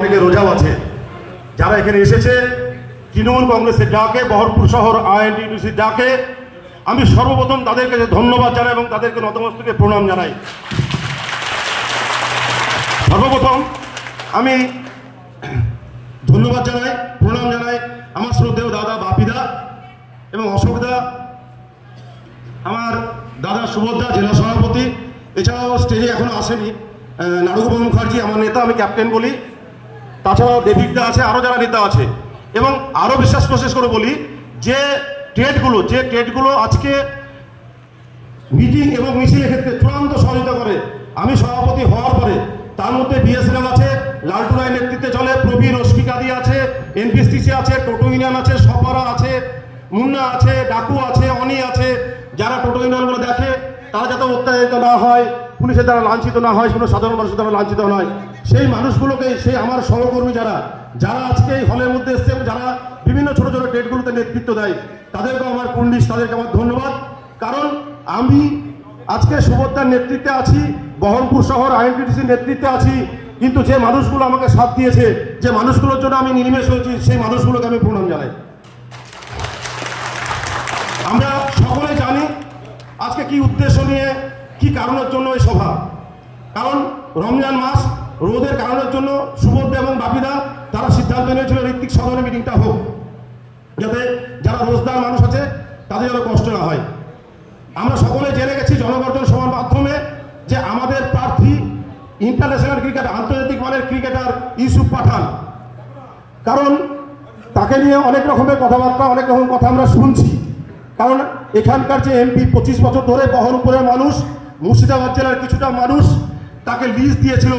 অনেকে রোজাও আছে যারা এখানে এসেছে তৃণমূল কংগ্রেসের ডাকে, বহরমপুর শহর আইএনটিটিউসির ডাকে। আমি সর্বপ্রথম তাদেরকে ধন্যবাদ জানাই এবং তাদেরকে নতমস্তকে প্রণাম জানাই। সর্বপ্রথম আমি ধন্যবাদ জানাই, প্রণাম জানাই আমার শ্রদ্ধেয় দাদা বাপিদা এবং অশোকদা, আমার দাদা সুবোধদা জেলা সভাপতি, এছাড়াও স্টেজে এখনো আসেনি নারুগোপাল মুখার্জি আমার নেতা, আমি ক্যাপ্টেন বলি, তাছাড়াও ডেভিডদা আছে, আরও যারা নেতা আছে। এবং আরও বিশ্বাস প্রশেষ করে বলি যে ট্রেডগুলো আজকে মিটিং এবং মিছিলের ক্ষেত্রে চূড়ান্ত সহযোগিতা করে। আমি সভাপতি হওয়ার পরে তার মধ্যে বিএসএনএল আছে, লালটু রায়ের নেতৃত্বে চলে, প্রবীর রশ্মিকাদি আছে, এনপিএসটিসি আছে, টোটো ইউনিয়ন আছে, সপারা আছে, মুন্না আছে, ডাকু আছে, অনি আছে। যারা টোটো ইউনিয়নগুলো দেখে তারা যাতে অত্যাচারিত না হয়, পুলিশের দ্বারা লাঞ্ছিত না হয়, কোনো সাধারণ মানুষের দ্বারা লাঞ্ছিত নয়, সেই মানুষগুলোকে, সেই আমার সহকর্মী যারা আজকে এই হলের মধ্যে এসছে, যারা বিভিন্ন ছোট ছোট ডেটগুলোতে নেতৃত্ব দেয়, তাদেরকেও আমার কুন্ডিশ, তাদেরকে আমার ধন্যবাদ। কারণ আমি আজকে সুবোধদার নেতৃত্বে আছি, বহরমপুর শহর আইএনটিটিসির নেতৃত্বে আছি, কিন্তু যে মানুষগুলো আমাকে সাথ দিয়েছে, যে মানুষগুলোর জন্য আমি নির্নিমেষ হয়েছি, সেই মানুষগুলোকে আমি প্রণাম জানাই। আমরা সকলে জানি আজকে কি উদ্দেশ্য নিয়ে, কি কারণের জন্য এই সভা। কারণ রমজান মাস, রোদের কারণের জন্য সুবোধ এবং বাপিদা তারা সিদ্ধান্ত নিয়েছিল ঋত্বিক সদনের মিটিংটা হোক, যাতে যারা রোজদার মানুষ আছে তাদের যেন কষ্ট না হয়। আমরা সকলে জেনে গেছি জনগর্জন সভার মাধ্যমে যে আমাদের প্রার্থী ইন্টারন্যাশনাল ক্রিকেটার, আন্তর্জাতিক মানের ক্রিকেটার ইউসুফ পাঠান। কারণ তাকে নিয়ে অনেক রকমের কথাবার্তা, অনেক রকম কথা আমরা শুনছি। কারণ এখানকার যে এমপি 25 বছর ধরে বহরমপুরের মানুষ, মুর্শিদাবাদ জেলার কিছুটা মানুষ তাকে লিজ দিয়েছিল,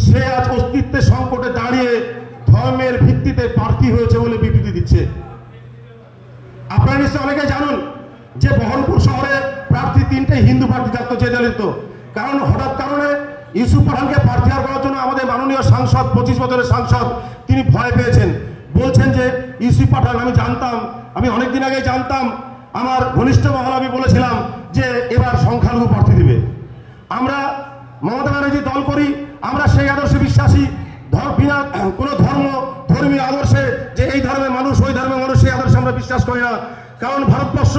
সে আজ অস্তিত্বের সংকটে দাঁড়িয়ে ধর্মের ভিত্তিতে প্রার্থী হয়েছে বলে বিবৃতি দিচ্ছে। আপনারা নিশ্চয় অনেকে জানুন যে বহরমপুর শহরে প্রার্থী 3টে হিন্দু প্রার্থী থাকতো, যে দলিত। কারণ হঠাৎ কারণে ইউসুফ পাঠানকে প্রার্থী করার জন্য আমাদের মাননীয় সাংসদ, 25 বছরের সাংসদ, তিনি ভয় পেয়েছেন। বলছেন যে ইউসুফ পাঠান, আমি অনেকদিন আগে জানতাম, আমার ঘনিষ্ঠ মহল আমি বলেছিলাম যে এবার সংখ্যালঘু প্রার্থী দিবে। আমরা মমতা ব্যানার্জি দল করি, আমরা সেই আদর্শে বিশ্বাসী, বিনা কোনো ধর্মীয় আদর্শে, যে এই ধর্মের মানুষ ওই ধর্মের মানুষ, সেই আদর্শে আমরা বিশ্বাস করি না। কারণ ভারতবর্ষ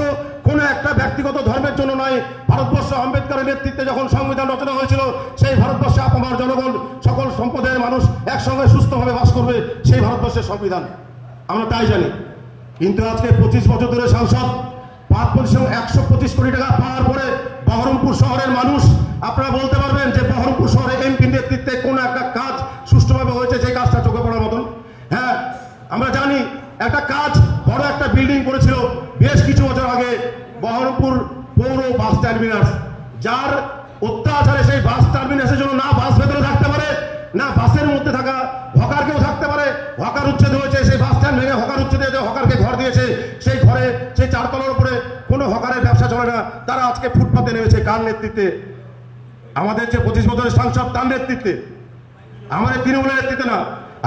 কোনো একটা ব্যক্তিগত ধর্মের জন্য নয়। ভারতবর্ষ আম্বেদকরের নেতৃত্বে যখন সংবিধান রচনা হয়েছিল, সেই ভারতবর্ষে আমার জনগণ, সকল সম্প্রদায়ের মানুষ একসঙ্গে সুস্থভাবে বাস করবে, সেই ভারতবর্ষের সংবিধান, আমরা তাই জানি। কিন্তু আজকে 25 বছর ধরে সাংসদ, 125 কোটি টাকা পাওয়ার পরে বহরমপুর শহরের মানুষ, আপনারা বলতে পারবেন যে বহরমপুর শহরে এমপি নেতৃত্বে কোন একটা কাজ সুষ্ঠুভাবে হয়েছে, যে কাজটা চোখে পড়ার মতন? হ্যাঁ, আমরা জানি একটা কাজ, বড় একটা বিল্ডিং করেছিল বেশ কিছু বছর আগে বহরমপুর পৌর বাস টার্মিনাস, যার অত্যাচারে সেই বাস টার্মিনাসের জন্য না বাস ভেতরে থাকতে পারে, না বাসের মধ্যে থাকা হকার কেউ থাকতে পারে। হকার উচ্ছেদ হয়েছে, সেই বাস স্ট্যান্ড ভেঙে হকার উচ্ছেদ হয়েছে, হকারকে ঘর দিয়েছে, সেই ঘরে, সেই 4 তলার উপরে কোনো হকারের ব্যবসা চলে না। তারা আজকে ফুটপাতে নেমেছে, কার নেতৃত্বে? আমাদের যে 25 বছরের সাংসদ, তার নেতৃত্বে, আমাদের তৃণমূলের নেতৃত্বে না।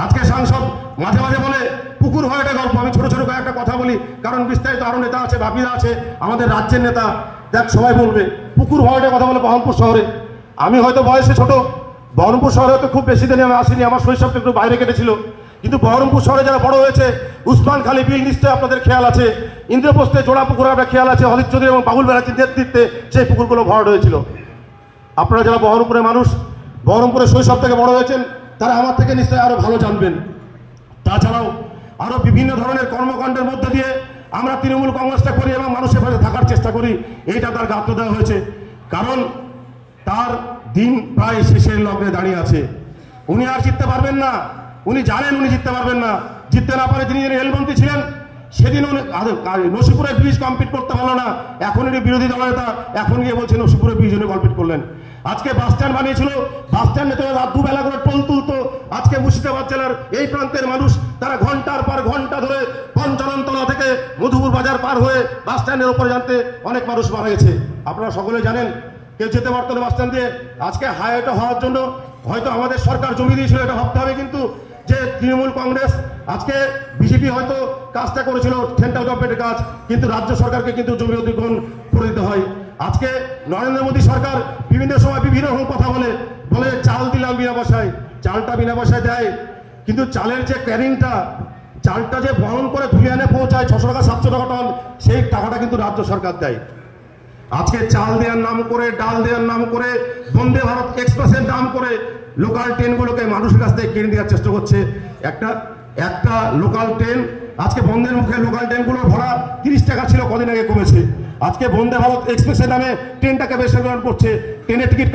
আজকে সাংসদ মাঝে মাঝে বলে পুকুর ভরাটে গল্প। আমি ছোট ছোট কয়েকটা কথা বলি, কারণ বিস্তারিত আরো নেতা আছে, বাপিদা আছে, আমাদের রাজ্যের নেতা, দেখ সবাই বলবে পুকুর ভরাটে কথা বলে বহরমপুর শহরে। আমি হয়তো বয়সে ছোট, বহরমপুর শহরে হয়তো খুব বেশি দিনে আমি আসিনি, আমার শৈশবটা একটু বাইরে কেটেছিল। কিন্তু বহরমপুর শহরে যারা বড় হয়েছে, উসমান খালি বিল নিশ্চয় আপনাদের খেয়াল আছে, ইন্দ্রপ্রস্থে জোড়া পুকুর আপনার খেয়াল আছে, হলিদ চৌধুরী এবং বাবুল ব্যানার্জির নেতৃত্বে সেই পুকুরগুলো ভরাট হয়েছিল। আপনারা যারা বহরমপুরের মানুষ, বহরমপুরের শৈশব থেকে বড় হয়েছেন, তারা আমার থেকে নিশ্চয়ই আরো ভালো জানবেন। তাছাড়াও আরো বিভিন্ন ধরনের কর্মকাণ্ডের মধ্যে দিয়ে আমরা তৃণমূল কংগ্রেসটা করি এবং মানুষের পাশে থাকার চেষ্টা করি, এইটা তার গাত্র দেওয়া হয়েছে। কারণ তার দিন প্রায় শেষের লগ্নে দাঁড়িয়ে আছে, উনি আর জিততে পারবেন না, উনি জানেন উনি জিততে পারবেন না। জিততে না পারে যিনি রেলমন্ত্রী ছিলেন, সেদিন নসিপুরের ব্রিজ কমপ্লিট করতে পারলো না, এখন উনি বিরোধী দলনেতা, এখন গিয়ে বলছেন নসিপুরের ব্রিজ উনি কমপ্লিট করলেন। আজকে বাস স্ট্যান্ড বানিয়েছিল, বাস স্ট্যান্ডে তো রাত 2 বেলা করে টোল তুলতো। আজকে মুর্শিদাবাদ জেলার এই প্রান্তের মানুষ, তারা ঘন্টার পর ঘন্টা ধরে পঞ্চরণতলা থেকে মধুপুর বাজার পার হয়ে বাস স্ট্যান্ডের উপরে জানতে অনেক মানুষ মারা গেছে। আপনারা সকলে জানেন, কেউ যেতে পারতো না বাস স্ট্যান্ড দিয়ে। আজকে হাইওয়েটা হওয়ার জন্য হয়তো আমাদের সরকার জমি দিয়েছিল, এটা ভাবতে হবে। কিন্তু যে তৃণমূল কংগ্রেস, আজকে বিজেপি হয়তো কাজটা করেছিল সেন্ট্রাল গভর্নমেন্টের কাজ, কিন্তু রাজ্য সরকারকে কিন্তু জমি অধিগ্রহণ করে দিতে হয়। আজকে নরেন্দ্র মোদী সরকার বিভিন্ন সময় বিভিন্ন রকম কথা বলে চাল দিলাম বিনা পয়সায়, চালটা বিনা পয়সায় দেয়, কিন্তু চালের যে ক্যারিংটা, চালটা যে বহন করে ধুলিয়ানে পৌঁছায় 600 টাকা 700 টাকা টন, সেই টাকাটা কিন্তু রাজ্য সরকার দেয়। আজকে চাল দেওয়ার নাম করে, ডাল দেওয়ার নাম করে, বন্দে ভারত এক্সপ্রেসের নাম করে লোকাল ট্রেনগুলোকে মানুষের কাছ থেকে কিনে দেওয়ার চেষ্টা করছে। একটা লোকাল ট্রেন আজকে বন্ধের মুখে লোকাল ট্রেনগুলোর ভাড়া 30 টাকা ছিল, কদিন আগে কমেছে। আজকে বন্দে ভারত এক্সপ্রেসের নামে ট্রেনটাকে বেসরকারি করছে, ট্রেনের টিকিট